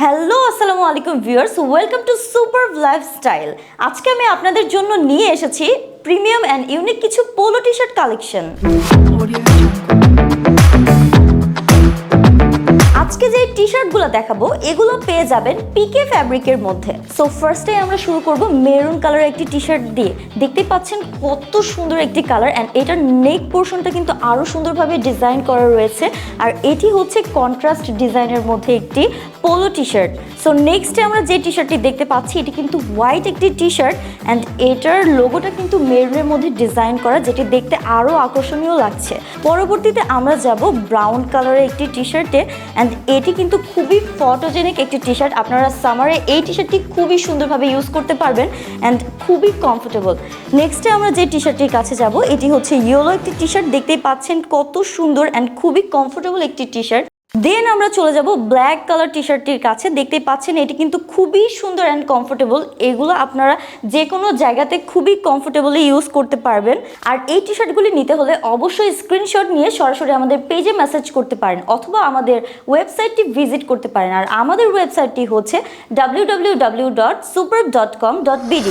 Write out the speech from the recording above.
Hello আসসালামু আলাইকুম viewers, welcome to সুপারভ lifestyle. আজকে আমি আপনাদের জন্য নিয়ে এসেছি প্রিমিয়াম অ্যান্ড ইউনিক কিছু পোলো টি শার্ট কালেকশন। আজকে যে টি শার্টগুলো দেখাবো এগুলো পেয়ে যাবেন পিকে ফ্যাব্রিকের মধ্যে। সো ফার্স্টে আমরা শুরু করব মেরুন কালারের একটি টি শার্ট দিয়ে। দেখতে পাচ্ছেন কত সুন্দর একটি কালার, অ্যান্ড এটার নেক পোর্শনটা কিন্তু আরও সুন্দরভাবে ডিজাইন করা রয়েছে, আর এটি হচ্ছে কন্ট্রাস্ট ডিজাইনের মধ্যে একটি পোলো টি শার্ট। সো নেক্সটে আমরা যে টি শার্টটি দেখতে পাচ্ছি এটি কিন্তু হোয়াইট একটি টি শার্ট, অ্যান্ড এটার লোগোটা কিন্তু মেরুনের মধ্যে ডিজাইন করা, যেটি দেখতে আরও আকর্ষণীয় লাগছে। পরবর্তীতে আমরা যাব ব্রাউন কালারের একটি টি শার্টে, অ্যান্ড এটি কিন্তু খুবই ফটোজেনিক একটি টি শার্ট। আপনারা সামারে এই টি শার্টটি খুবই সুন্দরভাবে ইউজ করতে পারবেন অ্যান্ড খুবই কমফোর্টেবল। নেক্সটে আমরা যে টি শার্টটির কাছে যাব এটি হচ্ছে ইয়েলো একটি টি শার্ট। দেখতেই পাচ্ছেন কত সুন্দর অ্যান্ড খুবই কমফোর্টেবল একটি টি শার্ট। দেন আমরা চলে যাব ব্ল্যাক কালার টি শার্টটির কাছে। দেখতেই পাচ্ছেন এটি কিন্তু খুবই সুন্দর অ্যান্ড কমফোর্টেবল। এগুলো আপনারা যে কোনো জায়গাতে খুবই কমফোর্টেবলি ইউজ করতে পারবেন। আর এই টি শার্টগুলি নিতে হলে অবশ্যই স্ক্রিনশট নিয়ে সরাসরি আমাদের পেজে মেসেজ করতে পারেন, অথবা আমাদের ওয়েবসাইটটি ভিজিট করতে পারেন। আর আমাদের ওয়েবসাইটটি হচ্ছে www.superb.com.bd।